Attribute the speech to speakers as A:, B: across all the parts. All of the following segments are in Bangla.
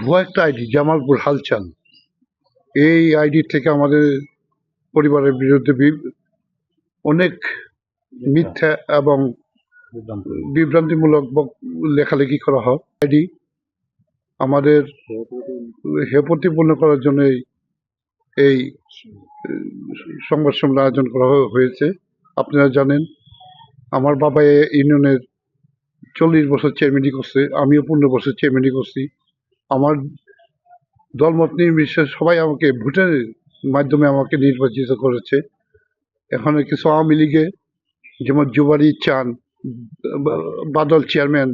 A: ভুয়া একটা আইডি জামালপুর হালচাল। এই আইডি থেকে আমাদের পরিবারের বিরুদ্ধে অনেক মিথ্যা এবং বিভ্রান্তিমূলক লেখালেখি করা হয়। আইডি আমাদের হেয় প্রতিপন্ন করার জন্য এই সংবাদ সম্মেলন আয়োজন করা হয়েছে। আপনারা জানেন আমার বাবা ইউনিয়নের 40 বছর চেয়ারম্যানই করছে, আমিও 15 বছর চেয়ারম্যানই করছি। আমার দলমত নির্বিশেষে সবাই আমাকে ভোটের মাধ্যমে আমাকে নির্বাচিত করেছে। এখন কিছু আওয়ামী লীগে যেমন জুবারি চান, বাদল চেয়ারম্যান,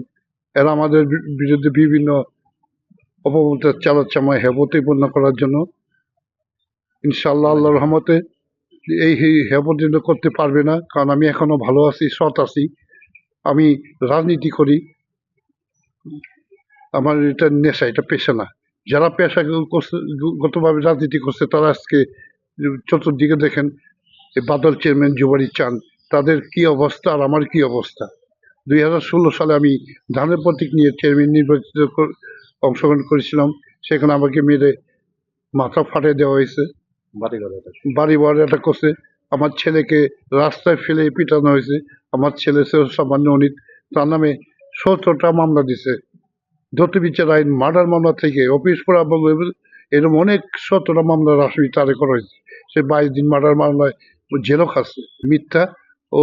A: এরা আমাদের বিরুদ্ধে বিভিন্ন অপপ্রচার চালাচ্ছে আমার হেয়-প্রতিপন্ন করার জন্য। ইনশাআল্লাহ আল্লাহর রহমতে এই হেয়-প্রতিপন্ন করতে পারবে না, কারণ আমি এখনো ভালো আছি, সৎ আছি। আমি রাজনীতি করি, আমার এটা নেশা, এটা পেশা না। যারা পেশাগতভাবে রাজনীতি করছে তারা আজকে চতুর্দিকে দেখেন বাদল চেয়ারম্যান, জুবারি চান, তাদের কি অবস্থা আর আমার কি অবস্থা। 2016 সালে আমি ধানের প্রতীক নিয়ে চেয়ারম্যান নির্বাচিত অংশগ্রহণ করেছিলাম। সেখানে আমাকে মেরে মাথা ফাটিয়ে দেওয়া হয়েছে, বাড়ি এটা করছে। আমার ছেলেকে রাস্তায় ফেলে পিটানো হয়েছে। আমার ছেলে সামান্য অনিত, তার নামে 17টা মামলা দিছে। দ্রুত বিচার আইন, মার্ডার মামলা থেকে অফিস পড়া, এরকম অনেক 17টা মামলার আসামি তারে করা হয়েছে। সে 22 দিন মার্ডার মামলায় জেলও খাচ্ছে। মিথ্যা ও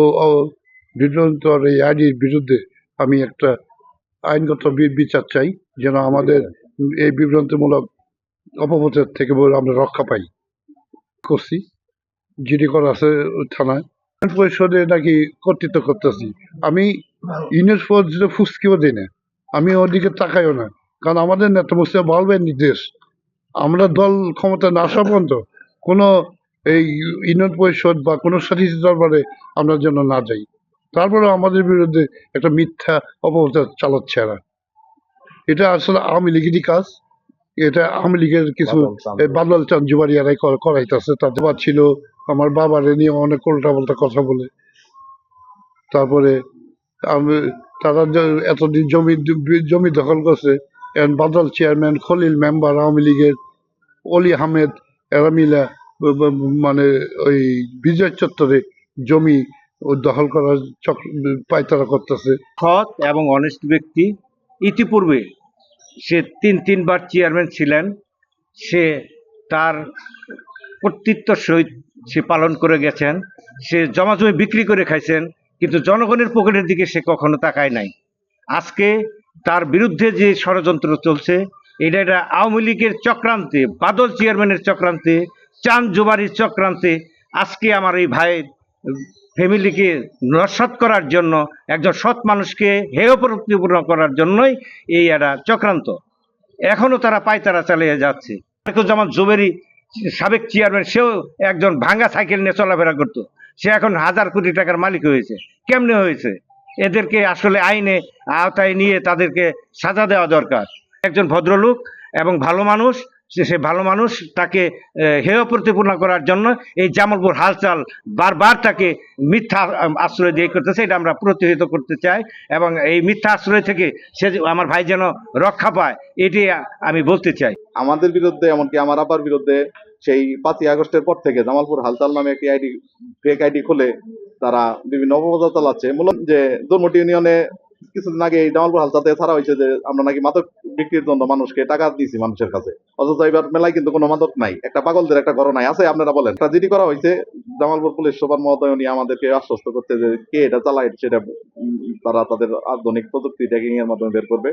A: বিভ্রান্ত এই আইডির বিরুদ্ধে আমি একটা আইনগত বিচার চাই, যেন আমাদের এই বিভ্রান্তিমূলক অপপ্রচার থেকে আমরা রক্ষা পাই। করছি, জিডি করা আছে থানায়। পরিষদে নাকি কর্তৃত্ব করতেছি, আমি ইউনিয়ন পরিষদে ফুসকিও দিই না, আমি ওদিকে তাকাইও না, কারণ আমাদের নেতা মুস্তাফা বলবেন নির্দেশ, আমরা দল ক্ষমতা না আসা পর্যন্ত কোনো এই ইউনিয়ন পরিষদ বা কোনো স্বাধীন দরবারে আমরা যেন না যাই। তারপরে আমাদের বিরুদ্ধে একটা মিথ্যা অপপ্রচার চালাচ্ছে এরা। এটা আসলে আওয়ামী লীগেরই কাজ, এটা আওয়ামী লীগের কিছু বাদল চাঁদ জুবারিয়ারাই করাইতেছে। তাদের ছিল আমার বাবারে নিয়ে অনেক উল্টা পাল্টা কথা বলে। তারপরে তারা এতদিন জমি দখল করছে, বাদল চেয়ারম্যান, খলিল মেম্বার আওয়ামী লীগের, অলি আহমেদ, এরা মিলা মানে ওই বিজয় চত্বরে জমি দখল করার পায়তারা করতেছে।
B: সৎ এবং অনেস্ট ব্যক্তি, ইতিপূর্বে সে তিনবার চেয়ারম্যান ছিলেন। সে তার কর্তৃত্ব সহিত সে পালন করে গেছেন। সে জমাজমি বিক্রি করে খাইছেন, কিন্তু জনগণের পকেটের দিকে সে কখনো তাকায় নাই। আজকে তার বিরুদ্ধে যে ষড়যন্ত্র চলছে, এটা আওয়ামী লীগের চক্রান্তে, বাদল চেয়ারম্যানের চক্রান্তে, চাঁদ জুবারির চক্রান্তে আজকে আমার এই ভাইয়ের ফ্যামিলিকে নস্যাৎ করার জন্য, একজন সৎ মানুষকে হেয় প্রতিপন্ন করার জন্যই এই একটা চক্রান্ত। এখনো তারা পায়তারা চালিয়ে যাচ্ছে। যেমন জুবারি সাবেক চেয়ারম্যান, সেও একজন ভাঙ্গা সাইকেল নিয়ে চলাফেরা করতো, সে এখন 1000 কোটি টাকার মালিক হয়েছে। কেমনে হয়েছে? এদেরকে আসলে আইনে আওতায় নিয়ে তাদেরকে সাজা দেওয়া দরকার। একজন ভদ্রলোক এবং ভালো মানুষ, সে ভালো মানুষ, তাকে হেয় প্রতিপন্ন করার জন্য এই জামালপুর হালচাল বারবার তাকে মিথ্যা আশ্রয় দিয়ে করতেছে। এটা আমরা প্রতিহত করতে চাই, এবং এই মিথ্যা আশ্রয় থেকে সে আমার ভাই যেন রক্ষা পায়, এটি আমি বলতে চাই।
C: আমাদের বিরুদ্ধে, এমনকি আমার আব্বার বিরুদ্ধে সেই 5ই আগস্টের পর থেকে জামালপুর হালচাল নামে একটি আইডি, ফেক আইডি খুলে তারা বিভিন্ন অপপ্রচার চালাচ্ছে। মূলত যে ধর্মটি ইউনিয়নে কিছুদিন আগে এই জামালপুর হালচাল থেকে ছাড়া হয়েছে যে আমরা নাকি মাদক বিক্রির জন্য মানুষকে টাকা দিয়েছি মানুষের কাছে, অথচ এবার মেলায় কিন্তু কোনো মাদক নাই। একটা পাগলদের একটা ঘটনায় আছে, আপনারা বলেন। একটা জিডি করা হয়েছে, জামালপুর পুলিশ সুপার মহোদয় উনি আমাদেরকে আশ্বস্ত করতে যে কে এটা চালায় সেটা তারা তাদের আধুনিক প্রযুক্তি ট্যাগিং এর মাধ্যমে বের করবে।